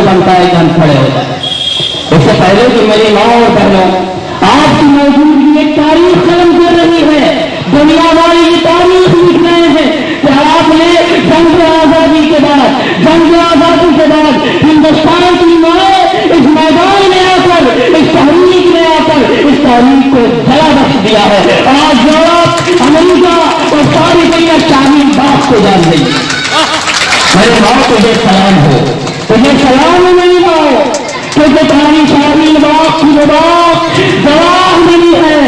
बनता है कि हम खड़े हो जाए। इससे पहले कि मेरी माँ और बहनों, आपकी मौजूदगी एक तारीख कलम कर रही है, दुनिया वाले ये तारीख लिख रहे हैं कि आपने जंग आजादी के बाद हिंदुस्तान की माए इस मैदान में आकर, इस तहरीक में आकर इस तारीख को जला बख्श दिया है। आज यूरोप, अमेरिका और सारी दुनिया शामिल बात को जान रही है। मेरे माँ तुझे सलाम हो, तुझे सलाम नहीं माओ, क्योंकि तुम्हारी शामिल बात की गवाह बनी है,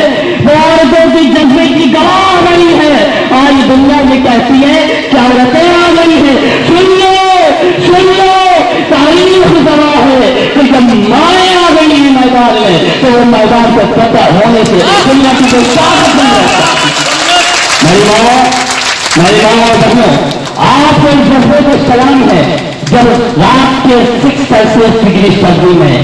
औरतों की जज्बे की गवाह बनी है। आज दुनिया में कहती है कि औरतें आ गई है। सुन लो तारीख गवाह है कि जब माएँ आ गई है मैदान में, तो वो मैदान को पता होने से दुनिया की कोई ताकत नहीं रखता। मेरी माँ और बहनों, आपको इस जज्बे को सलाम है जब रात के 6 सेल्सियस डिग्री सर्दी में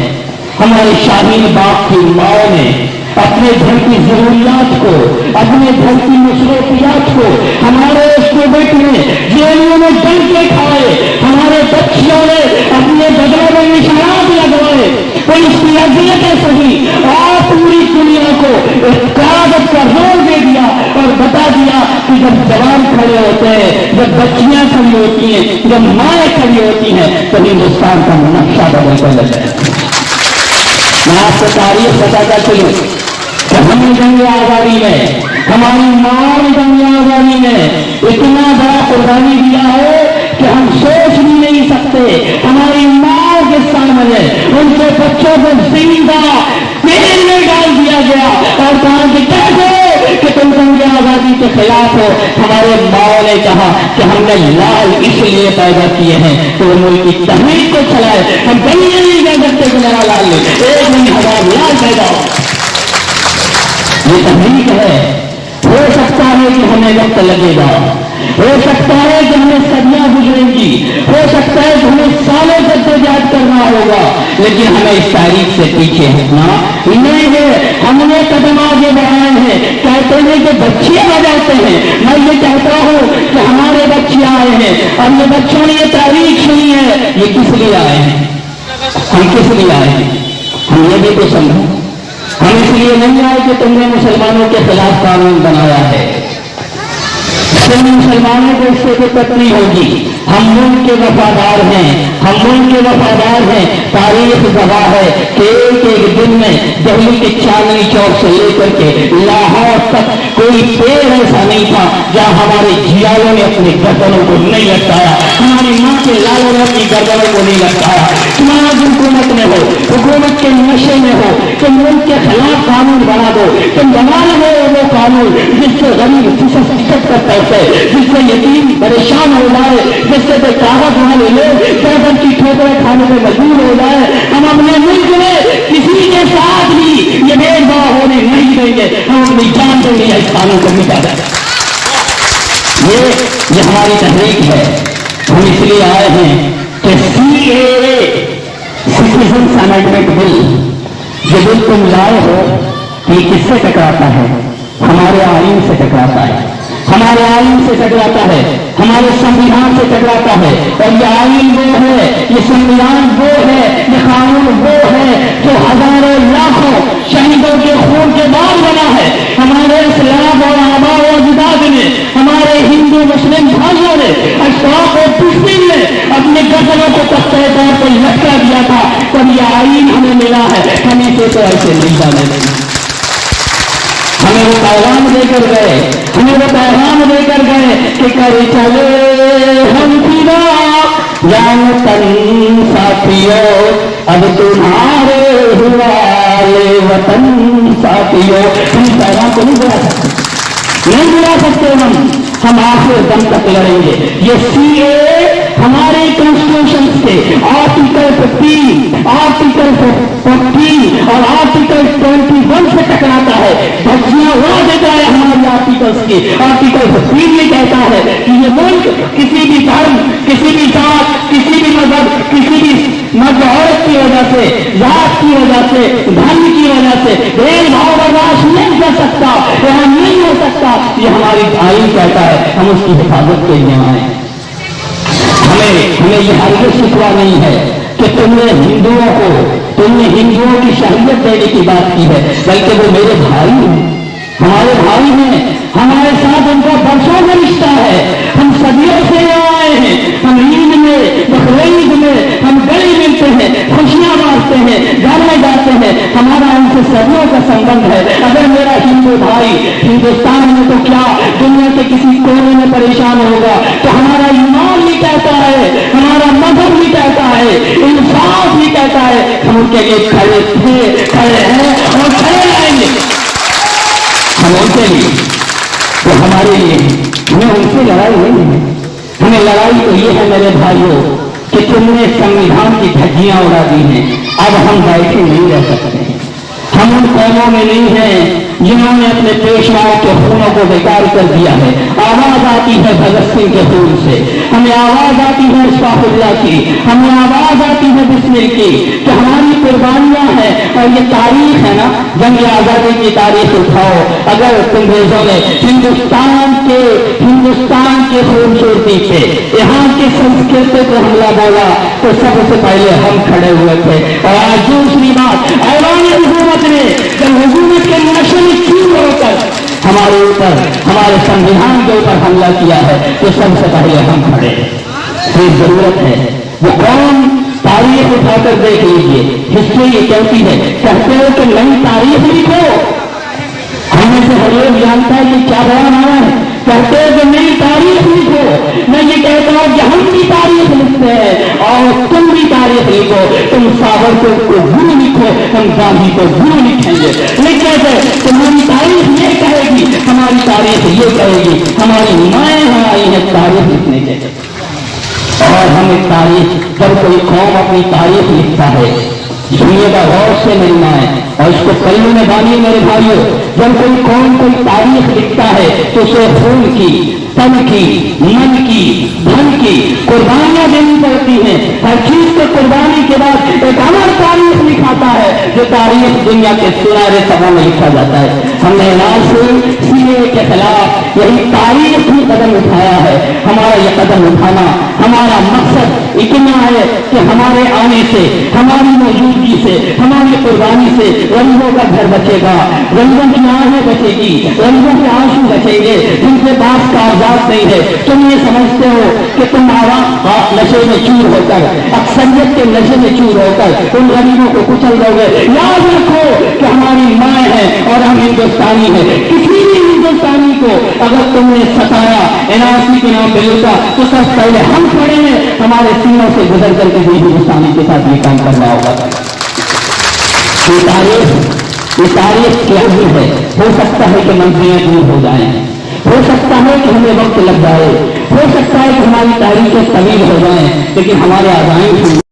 हमारे शाहीन बाग की माओ ने अपने घर की जरूरियात को, अपने घर की मसरूफियात को हमारे स्टूडेंट ने जेलों में डंके खाए, हमारे बच्चियों ने अपने बदलों में निशानात लगवाए, पुलिस की अजियतें सही और पूरी दुनिया को एक कागज का रोल दे दिया और बता दिया कि जब जवान खड़े होते हैं, जब बच्चियां खड़ी होती हैं, जब माएँ खड़ी होती हैं, तो हिंदुस्तान का नक्शा बदल कर लगता है। मैं आपको तारीख बताता चलूं कि हमने जंग आजादी में, हमारी माँ ने जंग आजादी में इतना बड़ा कुर्बानी दिया है कि हम सोच भी नहीं सकते। हमारी माँ के सामने उनके बच्चों को जिंदा तेल में डाल दिया गया और कहा कि कैसे कि तुम जंग आजादी के खिलाफ हो। हमारे माँ ने कहा कि हमने लाल इसलिए पैदा किए हैं तो वो मुल्क की तहरीक को चलाए। हम कहीं नहीं कह सकते कि मेरा लाल ले, एक नहीं हमारा लाल पैदा हो। ये तहरीक है। हो सकता है कि हमें वक्त लगेगा, हो सकता है कि हमें सदियां गुजरेंगी, हो सकता है कि हमें सालों तक जद्दोजहद करना होगा, लेकिन हमें इस तारीख से पीछे हटना नहीं है। हमने कदम आगे बढ़ाए हैं। कहते हैं कि बच्चे आ जाते हैं। मैं ये कहता हूँ कि हमारे बच्चे आए हैं और ये बच्चों ने ये तारीख सुनी है, ये किस लिए आए हैं? हम किस लिए आए हैं? हम ये भी तो समझो, हम इसलिए नहीं आए कि तुमने मुसलमानों के खिलाफ कानून बनाया है, तुम मुसलमानों को इससे दिक्कत नहीं होगी। हम मुल्क के वफादार हैं, हम मुल्क के वफादार हैं। तारीख गवाह है कि एक दिन में दिल्ली के चांदनी चौक से लेकर के लाहौर तक कोई पेड़ ऐसा नहीं था जहां हमारे जियालों ने अपनी गर्दनों को नहीं लटकाया, हमारी माँ के लालों ने अपनी गर्दनों को नहीं लटकाया। तुम्हारा हुकूमत में हो, हुकूमत के नशे में हो, तुम मुल्क के खिलाफ कानून बना दो। तुम बना रहे हो वो कानून जिससे गरीब शिक्षक कर पैसे, जिससे यतीम परेशान हो जाए, जिससे बेकागज वाले लोग गर्दन की ठोकरें खाने में मजबूर हो जाए। हम अपने मुल्क में किसी के साथ भी ये भेदभाव होने नहीं देंगे। हम अपनी जान देंगे इस कानून को मिटा देंगे। ये हमारी तहरीक है। हम इसलिए आए हैं कि CAA, सिटीजन अमेंडमेंट बिल, जो बिल तुम लाए हो, ये किससे टकराता है? हमारे आईन से टकराता है, हमारे आईन से टकराता है, हमारे संविधान से टकराता है। और ये आईन वो है, ये संविधान वो है, ये कानून वो है जो हजारों लाखों शहीदों के खून के बाद बना है। हमारे इस्लाम और आबा और अजदाद ने, हमारे हिंदू मुस्लिम भाइयों ने, अशराफ और दुश्मन ने अपने गर्दनों को तख्ते तौर पर लटका दिया था। तब ये आईन हमें मिला है। हम इसे तो ऐसे नहीं जाने देंगे। हमें वो पैगाम देकर गए, हमें वो पैगाम देकर गए कि कर चले हम फिदा जान तन साथियों, अब तुम्हारे हुआले वतन साथियों। हम पैगाम को नहीं बुला सकते, नहीं बुला सकते। हम आखिर दम तक लड़ेंगे। ये CAA हमारे कॉन्स्टिट्यूशन से आर्टिकल 15, आर्टिकल 14 और आर्टिकल 21 से टकराता है। धज्जियां उड़ा देता है हमारे आर्टिकल्स की। आर्टिकल 15 ये कहता है कि ये मुल्क किसी भी धर्म, किसी भी जात, किसी भी मजहब, किसी भी मर्द औरत की वजह से, जात की वजह से, धर्म की वजह से भेदभाव बर्दाश्त नहीं कर सकता, यहाँ नहीं हो सकता। ये हमारी आईन कहता है। हम उसकी हिफाजत के लिए आए। हमें ये हरगिज़ शिकवा नहीं है कि तुमने हिंदुओं की शहीद देने की बात की है, बल्कि वो मेरे भाई हैं, हमारे भाई हैं, हमारे साथ उनका बरसों का रिश्ता है, हम सदियों से आए हैं, हम ईद में बकरीद में हम गले मिलते हैं, खुशियां बांटते हैं, घर में जाते हैं, हमारा उनसे सदियों का संबंध है। अगर मेरा हिंदू भाई हिंदुस्तान में तो क्या दुनिया के किसी कोने में परेशान होगा, तो हमारा ईमान भी कहता है, हमारा मजहब भी कहता है, इंसाफ भी कहता है, हम उनके लिए खड़े थे, खड़े हैं और खड़े रहेंगे। हम उनके लिए तो हमारे लिए हमें उनसे लड़ाई नहीं है, हमें लड़ाई तो ये है मेरे भाइयों कि तुमने संविधान की धज्जियां उड़ा दी हैं, अब हम बैठे नहीं रह सकते। हम उन कौमों में नहीं हैं जिन्होंने अपने पेशवाओं के खूनों को बेकार कर दिया है। आवाज आती है भगत सिंह के खून से, हमें आवाज आती है इस्फाहुल्लाह की, हमें आवाज आती है बिस्मिल की, कि हमारी कुर्बानियां हैं और ये तारीख है ना, जंग आजादी की तारीख उठाओ। अगर अंग्रेजों ने हिंदुस्तान के खूबसूरती पे, यहाँ की संस्कृति को हमला बोला तो सबसे पहले हम खड़े हुए थे। और आज दूसरी बात, ऐवान हुकूमत ने जब हुकूमत के नशे में चूर होकर हमारे ऊपर, हमारे संविधान के ऊपर हमला किया है, तो सबसे पहले हम खड़े। सिर्फ जरूरत है वो कौन, तारीख उठाकर देख लीजिए, हिस्ट्री ये कहती है, कहते हो कि नई तारीख लिखो, हमें से हर एक जानता है कि क्या बयान आया है, कहते हो कि नई तारीख लिखो। मैं ये कहता हूं कि हम भी तारीख लिखते हैं और तुम भी तारीख लिखो, तुम सावरकर को गुरु लिखो, हम गांधी को गुरु लिखेंगे। लिखते थे तुम्हारी तारीख ये कहेगी, हमारी तारीख ये कहेगी, हमारी माएँ आई है तारीख लिखने के। और हम एक तारीख, जब कोई कौम अपनी तारीख लिखता है, सुनिएगा गौर से मेरी माए, और इसको कलमे में बांधिए मेरे भाइयों, जब कोई कौम कोई तारीख लिखता है तो उसे खून की, तन की, मन की, धन की कुर्बानियां देनी पड़ती हैं। हर चीज को कुर्बानी के बाद एक अमर तारीख लिखाता है, जो तारीख दुनिया के सुनहरे सभा में लिखा जाता है। हमने सीए के खिलाफ यही तारीख ही कदम उठाया है। हमारा यह कदम उठाना, हमारा मकसद इतना है कि हमारे आने से, हमारी मौजूदगी से, हमारी कुर्बानी से गरीबों का घर बचेगा, गरीबों की आंखें बचेगी, गरीबों के आंसू बचेंगे जिनके पास कागजात नहीं है। तुम ये समझते हो कि तुम नशे में चूर होकर, अक्सरियत के नशे में चूर होकर उन गरीबों को कुचल दोगे। याद रखो कि हमारी माँ है और हम हिंदुस्तानी हैं। किसी भी हिंदुस्तानी को अगर तुमने सताया, एनआरसी के नाम पे लूटा, तो सबसे पहले हम खड़े हैं, हमारे सीनों से गुजर करके भी हिंदुस्तानी के साथ ये काम करना होगा। ये तारीख क्या ही है। हो सकता है कि मंत्रियां दूर हो जाएं, हो सकता है कि हमें वक्त लग जाए, हो सकता है कि हमारी तारीखें तवील हो जाएं, लेकिन हमारे आज़ाएं